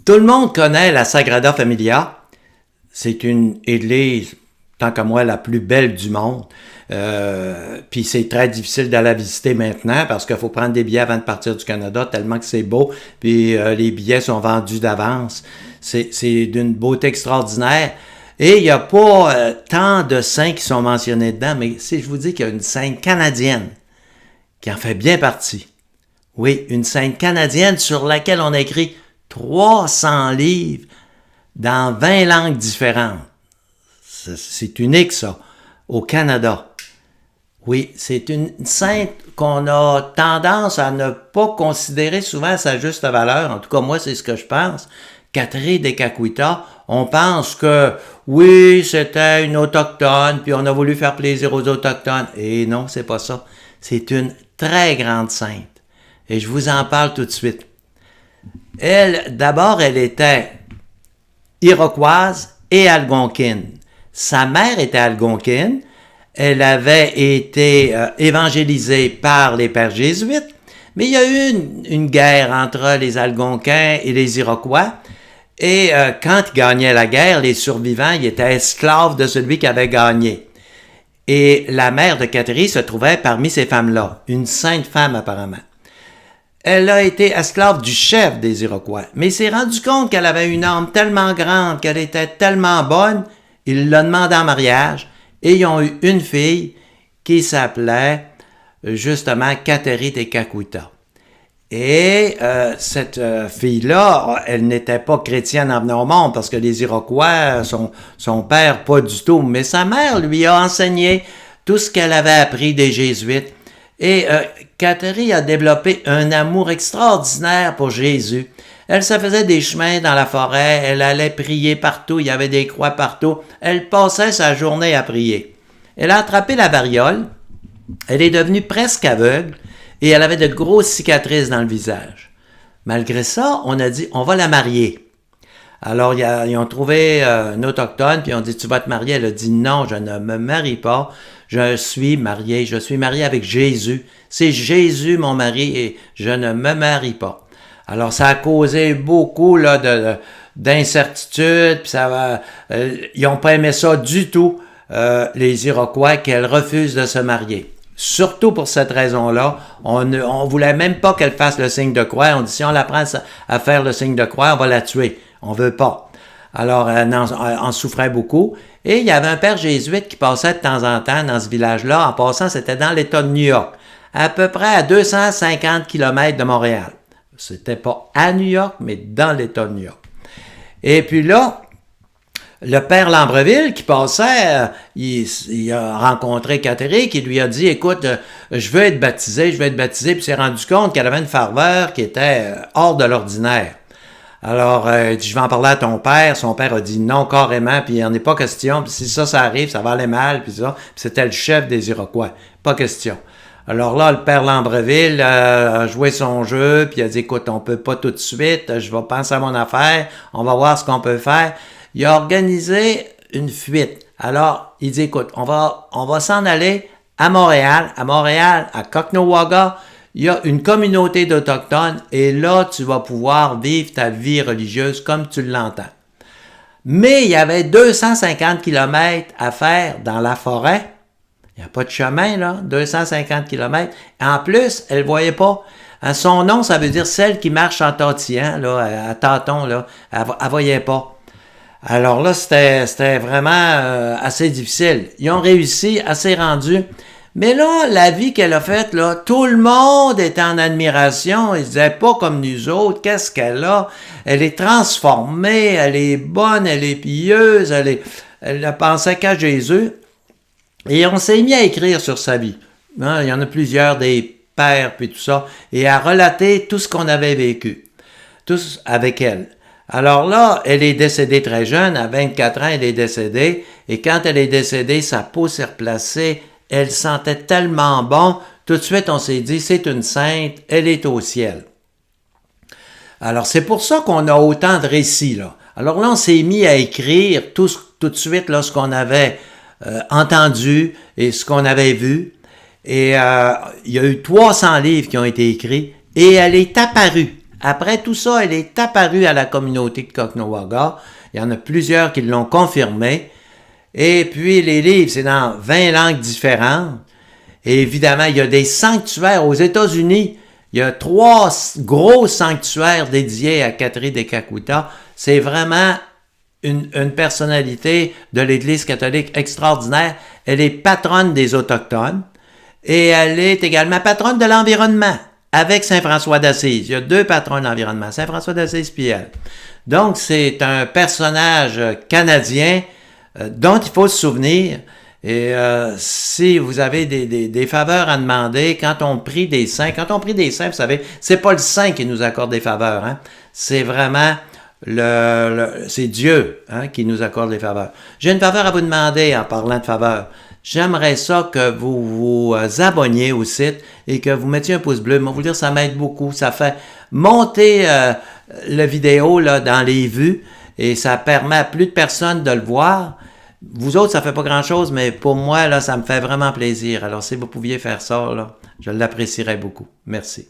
Tout le monde connaît la Sagrada Familia. C'est une église, tant que moi, la plus belle du monde. Puis c'est très difficile d'aller la visiter maintenant parce qu'il faut prendre des billets avant de partir du Canada tellement que c'est beau. Puis les billets sont vendus d'avance. C'est d'une beauté extraordinaire. Et il n'y a pas tant de saints qui sont mentionnés dedans, mais si je vous dis qu'il y a une sainte canadienne qui en fait bien partie. Oui, une sainte canadienne sur laquelle on a écrit 300 livres dans 20 langues différentes. C'est unique, ça, au Canada. Oui, c'est une sainte qu'on a tendance à ne pas considérer souvent à sa juste valeur. En tout cas, moi, c'est ce que je pense. Catherine de Caquita, on pense que, oui, c'était une autochtone, puis on a voulu faire plaisir aux autochtones. Et non, c'est pas ça. C'est une très grande sainte. Et je vous en parle tout de suite. D'abord, elle était iroquoise et algonquine. Sa mère était algonquine. Elle avait été évangélisée par les pères jésuites, mais il y a eu une guerre entre les Algonquins et les Iroquois. Et quand ils gagnaient la guerre, les survivants, ils étaient esclaves de celui qui avait gagné. Et la mère de Catherine se trouvait parmi ces femmes-là, une sainte femme apparemment. Elle a été esclave du chef des Iroquois, mais il s'est rendu compte qu'elle avait une âme tellement grande, qu'elle était tellement bonne, il l'a demandé en mariage, et ils ont eu une fille qui s'appelait justement Catherine de Caquita. Et cette fille-là, elle n'était pas chrétienne en venant au monde, parce que les Iroquois, son père, pas du tout, mais sa mère lui a enseigné tout ce qu'elle avait appris des Jésuites. Et Catherine a développé un amour extraordinaire pour Jésus. Elle se faisait des chemins dans la forêt, elle allait prier partout, il y avait des croix partout. Elle passait sa journée à prier. Elle a attrapé la variole, elle est devenue presque aveugle et elle avait de grosses cicatrices dans le visage. Malgré ça, on a dit, on va la marier. Alors, ils ont trouvé un autochtone, puis ils ont dit, tu vas te marier. Elle a dit, non, je ne me marie pas. Je suis mariée avec Jésus. C'est Jésus mon mari et je ne me marie pas. Alors, ça a causé beaucoup là, d'incertitudes, puis ils n'ont pas aimé ça du tout, les Iroquois, qu'elle refuse de se marier. Surtout pour cette raison-là, on voulait même pas qu'elle fasse le signe de croix. On dit, si on l'apprend à faire le signe de croix, on va la tuer. On veut pas. Alors, elle en souffrait beaucoup. Et il y avait un père jésuite qui passait de temps en temps dans ce village-là. En passant, c'était dans l'État de New York, à peu près à 250 km de Montréal. C'était pas à New York, mais dans l'État de New York. Et puis là, le père Lambreville qui passait, il a rencontré Catherine qui lui a dit, écoute, je veux être baptisé, puis il s'est rendu compte qu'elle avait une ferveur qui était hors de l'ordinaire. Alors, il dit, je vais en parler à ton père. Son père a dit non carrément, puis il n'en est pas question, puis si ça arrive, ça va aller mal, puis ça. Puis c'était le chef des Iroquois. Pas question. Alors là, le père Lambreville a joué son jeu, puis il a dit, écoute, on peut pas tout de suite, je vais penser à mon affaire, on va voir ce qu'on peut faire. Il a organisé une fuite. Alors, il dit, écoute, on va s'en aller à Montréal, à Caughnawaga. Il y a une communauté d'Autochtones et là, tu vas pouvoir vivre ta vie religieuse comme tu l'entends. Mais il y avait 250 km à faire dans la forêt. Il n'y a pas de chemin, là, 250 km. En plus, elle ne voyait pas. Son nom, ça veut dire celle qui marche en tâtillant, là, à tâtons, là. Elle ne voyait pas. Alors là, c'était vraiment assez difficile. Ils ont réussi, assez rendu. Mais là, la vie qu'elle a faite, là, tout le monde était en admiration. Ils se disaient pas comme nous autres, qu'est-ce qu'elle a? Elle est transformée, elle est bonne, elle est pieuse, elle ne pensait qu'à Jésus. Et on s'est mis à écrire sur sa vie. Hein, il y en a plusieurs, des pères, puis tout ça, et à relater tout ce qu'on avait vécu, tous avec elle. Alors là, elle est décédée très jeune, à 24 ans, elle est décédée, et quand elle est décédée, sa peau s'est replacée. Elle sentait tellement bon, tout de suite on s'est dit, c'est une sainte, elle est au ciel. Alors c'est pour ça qu'on a autant de récits là. Alors là on s'est mis à écrire tout de suite là, ce qu'on avait entendu et ce qu'on avait vu. Et il y a eu 300 livres qui ont été écrits et elle est apparue Après tout ça, elle est apparue à la communauté de Caughnawaga. Il y en a plusieurs qui l'ont confirmé. Et puis, les livres, c'est dans 20 langues différentes. Et évidemment, il y a des sanctuaires aux États-Unis. Il y a 3 gros sanctuaires dédiés à Catherine de Kakuta. C'est vraiment une personnalité de l'Église catholique extraordinaire. Elle est patronne des Autochtones et elle est également patronne de l'environnement avec Saint François d'Assise. Il y a 2 patrons de l'environnement, Saint François d'Assise puis elle. Donc, c'est un personnage canadien dont il faut se souvenir. Et si vous avez des faveurs à demander, quand on prie des saints, vous savez, c'est pas le saint qui nous accorde des faveurs, hein? C'est vraiment c'est Dieu, hein, qui nous accorde les faveurs. J'ai une faveur à vous demander en parlant de faveurs. J'aimerais ça que vous vous abonniez au site et que vous mettiez un pouce bleu. Moi, vous dire, ça m'aide beaucoup. Ça fait monter la vidéo là, dans les vues et ça permet à plus de personnes de le voir. Vous autres, ça fait pas grand-chose, mais pour moi, là, ça me fait vraiment plaisir. Alors, si vous pouviez faire ça, là, je l'apprécierais beaucoup. Merci.